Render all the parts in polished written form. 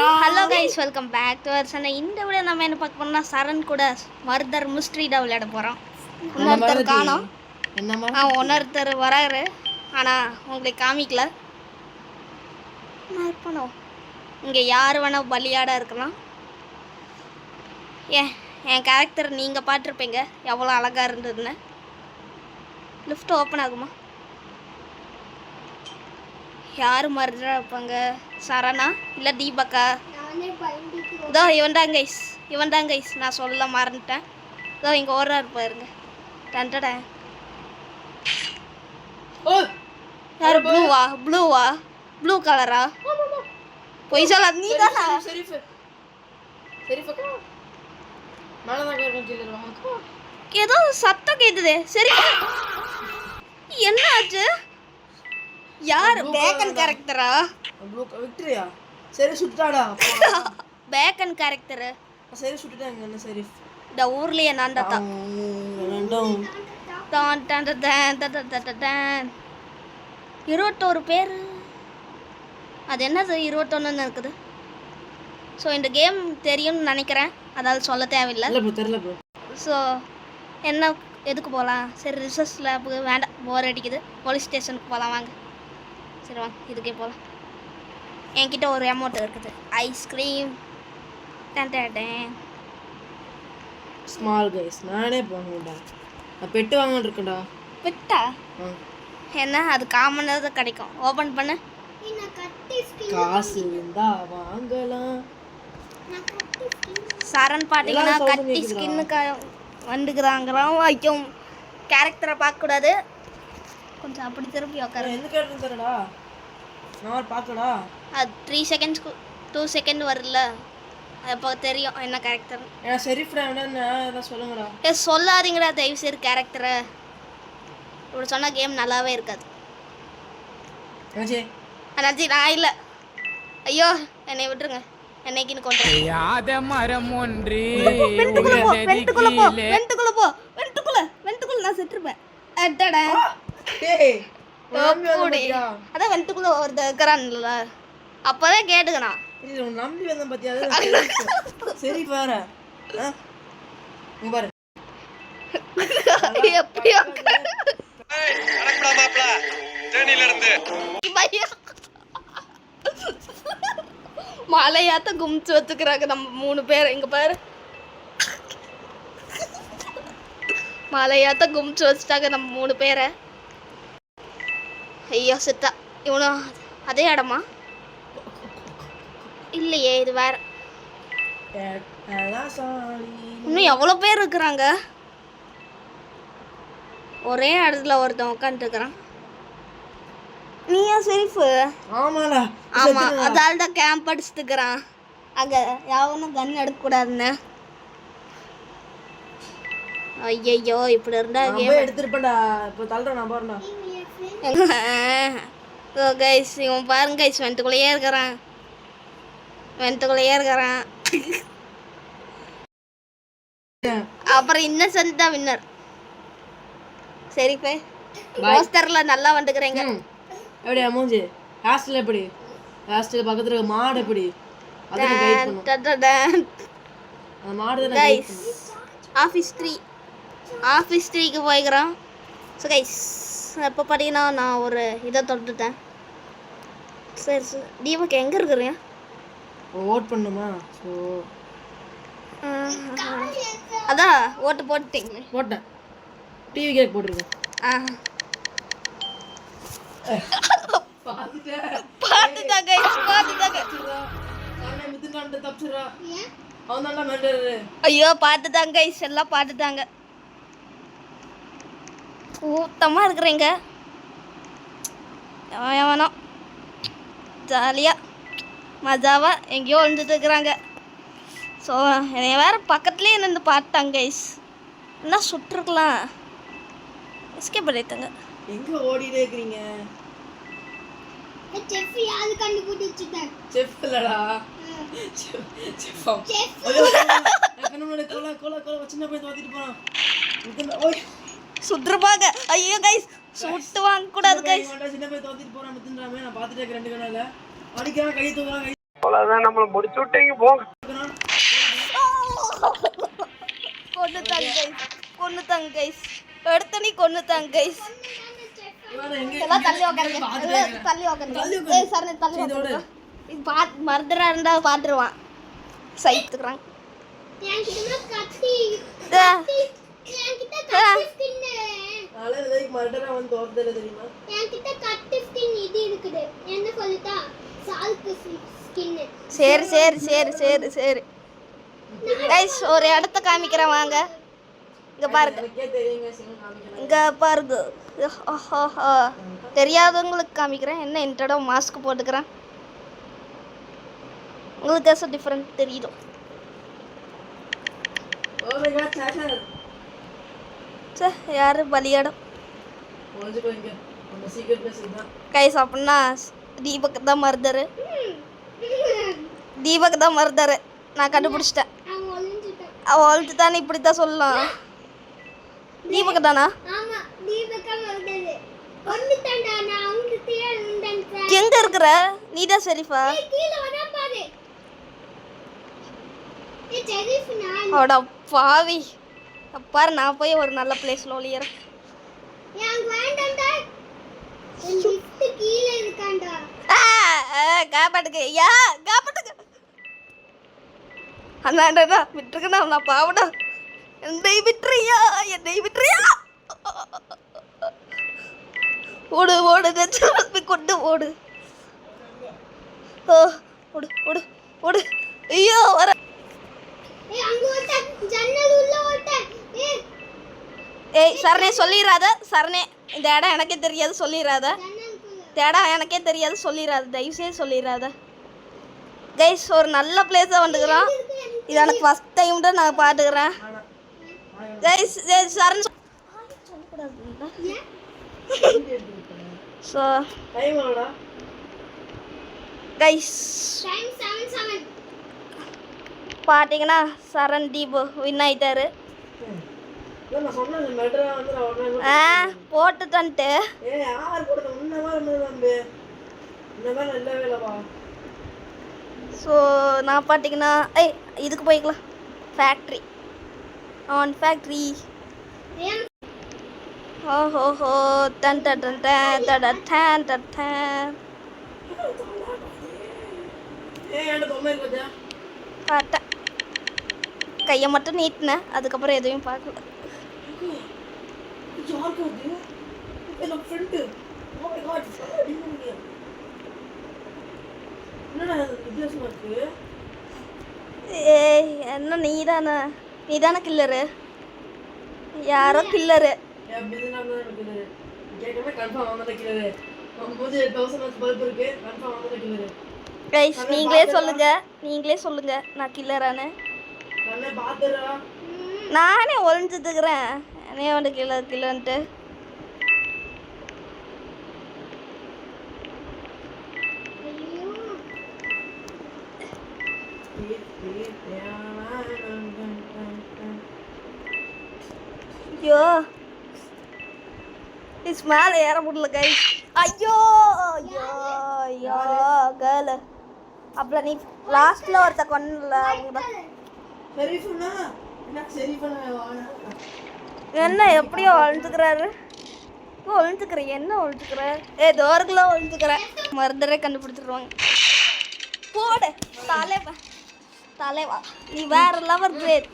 Hello guys, welcome back to our channel. இந்த video நம்ம என்ன பார்க்க போறோம்னா சரண் கூட மர்தர் மிஸ்ட்ரி தான் விளையாட போகிறோம். இன்னொருத்தர் காணோம். இன்னொருத்தர் வராரு, ஆனால் உங்களுக்கு காமிக்கல. நான் பண்ணோம் இங்கே யார் வேணால் பலியாடாக இருக்கலாம். என் கேரக்டர் நீங்கள் பார்த்துருப்பீங்க எவ்வளோ அழகாக இருந்ததுன்னு. லிஃப்ட் ஓப்பன் ஆகுமா? யார் மர்தராக இருப்பாங்க? சரணா இல்லை தீபக்கா? இதோ இவன் தான் கைஸ், நான் சொல்ல மறந்துட்டேன். இதோ இங்கே ஓடுறாரு பாருங்க. டண்டடா யார்? ப்ளூவா? ப்ளூ கலரா? பொய் சொல்லாத, நீ தானா? ஏதோ சத்தம் கேட்டுது. சரி, என்ன ஆச்சு? யார்? பேக்கன் கேரக்டரா? விக்டரியா? சரி சுட்டாடா. Bacon character. சரி சுட்டுட்டாங்க. என்ன சரி இந்த ஊர்லயே நான் தான். 21 பேர். அது என்னது 21 இருக்குது? ஸோ இந்த கேம் தெரியும்னு நினைக்கிறேன், அதாவது சொல்ல தேவையில்லை. ஸோ என்ன எதுக்கு போகலாம்? சரி, ரிசர்ச் லேபுக்கு வேண்டாம், போர் அடிக்குது. போலீஸ் ஸ்டேஷனுக்கு போகலாம் வாங்க. சரி வாங்க, இதுக்கே போகலாம். என்கிட்ட ஒரு அமௌண்ட் இருக்குது. ஐஸ்கிரீம். ஸ்மால் கைஸ், நானே போகணும்டா. நான் பெட்டு வாங்கன்னு இருக்கேன்டா. பெட்டா? என்ன அது காமனாக தான் கிடைக்கும். ஓப்பன் பண்ண காசு இருந்தா வாங்கலாம். சரண் பார்த்தீங்கன்னா கட்டி ஸ்கின்னுக்கு வந்துக்கிறாங்கிறான். வைக்கும் கேரக்டரை பார்க்கக்கூடாது. கொஞ்சம் அப்படி திருப்பி உட்காரு. எந்த கேரக்டர் தரடா? நான் பார்க்கடா. அது 3 செகண்ட்ஸ் 2 செகண்ட் வரல. அப்போ தெரியும் என்ன கேரக்டர். ஏன் செரிஃப் ஃப்ரெண்ட்னா ஏதா சொல்லுங்கடா. சொல்லாதீங்கடா தயவு செய்து கேரக்டரை. இப்படி சொன்னால் கேம் நல்லாவே இருக்காது. அண்ணாச்சி நான் இல்லை. ஐயோ என்னை விட்டுருங்க. என்னைக்குன்னு கொண்டு மரம் ஒன்று வெண்டுக்குள்ள நான் செத்துருப்பேன். அதான் வெண்டுக்குள்ள ஒருத்தர் இருக்கிறான்ல, அப்போதான் கேட்டுக்கணா. நம்பி வந்த பத்தியா? சரி பாரு பாரு எப்படி மலையாத்த குமிச்சு வச்சுக்கிறாங்க நம்ம 3 பேர். இங்க பாரு, மலையாத்த குமிச்சு வச்சுட்டாங்க நம்ம 3 பேரை. ஐயோ சித்தா, இவனும் அதே இடமா? இல்லையே, இது வேற. இன்னும் எவ்வளோ பேர் இருக்கிறாங்க? ஒரே இடத்துல ஒருத்தன் உட்காந்துட்டு இருக்கிறான். நீயா செரிஃபு? ஆமாடா. ஆமா, அதால தான் கேம்ப் அடிச்சுட்டுக்கிறான். அங்க யாவனும் கன் எடுக்கக்கூடாதுன்னு. ஐயோ இப்படி இருந்தா கேம் எடுத்துருப்பேன்டா. இப்போ தள்ளுறேன் நான் பாருடா. ஓ கைஸ், இவன் பாருங்க கைஸ், வெண்டுக்குள்ளேயே இருக்கிறான். அப்புறம் இன்னசென்ட் தான் வின்னர். சரி பே, போஸ்டர்ல நல்லா வந்துக்கிறீங்க. எப்படியா மூஞ்சி? ஹாஸ்டல் எப்படி? ஹாஸ்டல் பக்கத்துல இருக்க மாடு எப்படி? அத கைட் பண்ணு. அந்த மாடு தான் கைஸ். ஆபீஸ் 3க்கு போய்க்கிறோம். ஸோ கைஸ், இப்போ பார்த்தீங்கன்னா நான் ஒரு இதை தொட்டுட்டேன். சரி தீபக் எங்கே இருக்கிறீங்க? ஓட் பண்ணுமா? ஸோ அதான் ஓட்டு போட்டுட்டீங்களே? போட்டேன். டிவி கேக் போட்டிருக்கேன். பார்த்துட்டாங்க. ஐயோ பார்த்துட்டாங்க கைஸ், எல்லாம் பார்த்துட்டாங்க. கூட்டமாக இருக்கிறீங்க. வேணாம், ஜாலியாக மஜாவாக எங்கேயோ வந்துட்டு இருக்கிறாங்க. ஸோ என்னை வேறு பக்கத்துலேயே நின்று பார்த்தாங்க கைஸ். என்ன சுட்டுருக்கலாம். எஸ்கேப் பண்ணிட்டாங்க. எங்கே ஓடிட்டே இருக்கிறீங்க? செஃப் யாரு கண்டுபிடிச்சிட்டாங்க? செஃப் இல்லடா, செஃப். கோல சின்ன பையன் தோத்திட்டு போறான். ஓய் சுற்றுப்பாங்க. ஐயோ கைஸ், சுட்டு வாங்க கூடாது கைஸ். சின்ன பையன் தோத்திட்டு போறான். மிதுன்றாமே நான் பார்த்துட்டே 2 கணால அடிக்கிறான். கை தூக்குறான். அவ்வளவுதான், நம்மள முடிச்சு விட்டீங்க போங்க. கொன்னுட்டாங்க கைஸ். எடுத்து நீ கொன்னுட்டாங்க கைஸ். எல்லாம் தள்ளி உட்காருங்க. எல்லாம் தள்ளி உட்காருங்க. ஏய் சரணே தள்ளி உட்காருங்க. இது மர்டரா இருந்தா பாத்துருவான். சைத்துக்குறாங்க. என்கிட்ட கத்தி ஸ்கின் நாளை லைக் மர்டரா வந்து தோர்தல தெரியுமா? என்கிட்ட கத்தி ஸ்கின் இது இருக்குது. என்ன சொல்லிட்டா? Salt skin. சரி சரி சரி சரி சரி கைஸ், ஒரு இடத்த காமிக்கிறேன் வாங்க. இங்க பாருங்க, எனக்கே தெரியுங்க சிங்க காமிக்கணும். இங்க பாருங்க. தெரியாதவங்களுக்கு காமிக்கிறேன். என்ன இன்டர்டோ மாஸ்க் போட்டுக்கிறேன். உங்களுக்கு ஏசோ டிஃப்ரெண்ட் தெரியுதோ? ஓ மை காட் சாச்சா. சே யாரு பலியாடம்? கொஞ்ச கொஞ்சம் நம்ம சீக்ரெட் பிளேஸ் இதுதான். கைஸ் அப்படின்னா தீபக் தான் மர்டரு. தீபக் தான் மர்டரு. நான் கண்டுபிடிச்சிட்டேன். அவன் ஒளிஞ்சிட்டான். அவள் வாழ்த்துட்டான்னு இப்படி தான் சொல்லலாம். தீபக் தானா? ஆமா, தீபக்கா வந்தது. ஒளிஞ்சிட்டான்டா. நான் அவங்க கீழ நின்றேன். எங்க இருக்கிற? நீதான் ஷெரீஃபா? கீழ வரா பாரு. ஏய் ஜெரிஃப் நான். அட பாவி. பாரு நான் போய் ஒரு நல்ல பிளேஸ்ல ஒளியறேன். ஏன் வேண்டாம்டா. என் லிஃப்ட் கீழ இருக்கான்டா. காப்பாட்டுக்கு. யா காப்பாட்டுக்கு. அண்ணா விட்டுருக்கண்ணா, நான் பாவடா. என்னை விட்டுறியா? என்னை விட்டுறியா? ஓடு ஓடு நெஞ்சு கொண்டு ஓடு. ஓ ஓடு ஓடு ஓடு. ஐயோ வர. ஏய் அங்க ஓட்ட, ஜன்னல் உள்ள ஓட்ட. ஏய் சரணே சொல்லிராத. சரணே இந்த இடம் எனக்கே தெரியாது சொல்லிராத. ஜன்னலுக்குள்ள. இந்த இடம் எனக்கே தெரியாது சொல்லிராத. தயவுசெய்து சொல்லிராத. கைஸ் ஒரு நல்ல பிளேஸாக வந்துக்கிறோம். இது எனக்கு ஃபஸ்ட் டைம் தான் நான் பாட்டுக்கிறேன். கைஸ் சரண் ஸோ டைம் ஆனடா. Guys time 7:07. பார்த்தீங்கன்னா சரண் தீபு வின் ஆயிட்டாரு. நான் சொன்னேன் மர்டரா வந்து நான் உடனே போட்டுட்டன்ட்டு. ஏய் யார் போடுறது? உன்ன மாதிரி இருந்தது தம்பி. இந்த மாதிரி இல்லவே இல்லப்பா. ஸோ நான் பார்த்தீங்கன்னா இதுக்கு போய்க்கலாம். Factory on factory. ஏன் ஓஹோ done done done done done done done done. ஏய் என்ன பொம்மை இருக்கா? பார்த்தேன். கையை மட்டும் நீட்டினேன். அதுக்கப்புறம் எதுவும் பார்க்கல. யாருக்கு அது? என்ன ஃப்ரெண்ட். O my God. என்னடா வித்தியாசமா இருக்கு? ஏய் என்ன நீதானே கில்லரு? யாரோ கில்லரு. ஏய் பிசினா தான் இருக்குது. கேக்கவே கன்ஃபார்ம் ஆனத கில்லரு. 98,000 பல்ப் இருக்கு. கன்ஃபார்ம் ஆனத கில்லரு. கைஸ் நீங்களே சொல்லுங்க நான் கில்லரானு. கண்ணே பாத்துறா. நானே ஒளிஞ்சுட்டுக்கிறேன். என்னைய வந்து கில்லன்ட்டு. ஐயோ இஸ் மேலே ஏற முடியல கைஸ். ஐயோ ஐயோ ஐயோ கேர்ள். அப்புறம் நீ லாஸ்ட்ல ஒருத்த கொன்னல அவங்க. ஷெரீஃப்னா என்ன ஷெரீஃப்னா வானா. என்ன எப்படியோ ஒளிஞ்சுக்கிறாரு. என்ன ஒளிஞ்சுக்கிற? டோருக்குள்ள ஒளிஞ்சுக்கிற. மருந்தரே கண்டுபிடிச்சிருவாங்க. போடு தலைவா நீ வேற லவர் கிரேட்.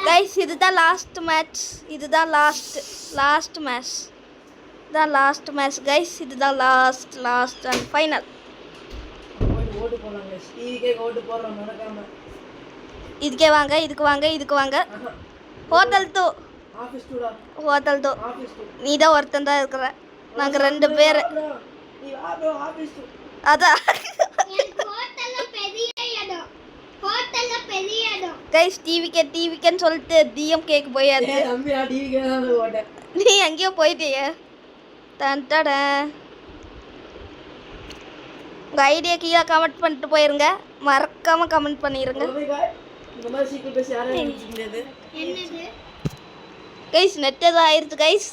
கைஸ் இதுதான் லாஸ்ட் மேட்ச். இதுதான் last match. Last match guys. இதுதான் லாஸ்ட் அண்ட் ஃபைனல். ஓட்டு போலாம் गाइस. டிவிக்கே ஓட்டு போறோம் மறக்காம. இதுக்கு வாங்க. ஹோட்டல் 2. ஆபீஸ் 2டா. ஹோட்டல் 2. ஆபீஸ் 2. நீ தான் ஒருத்தன் தான் இருக்கிற. நாங்க 2 பேர். நீ வா ப்ரோ ஆபீஸ் 2. அதான் பெரிய இடம். கைஸ் டிவிக்கேன்னு சொல்லிட்டு டிஎம்கேக்கு போயாச்சு. ஏய் தம்பி நான் டிவிக்கே தான் ஓட்டேன். நீ எங்கேயோ போயிட்டியே. டன்டட. உங்கள் ஐடியா கீழே கமெண்ட் பண்ணிட்டு போயிருங்க. மறக்காம கமெண்ட் பண்ணிடுங்க. Oh my god. இந்த மாதிரி சீக்கிரம் பேசி யாரும் நினைச்சிட்டு என்னது? கைஸ் நெட் ஏதோ ஆயிடுச்சு கைஸ்.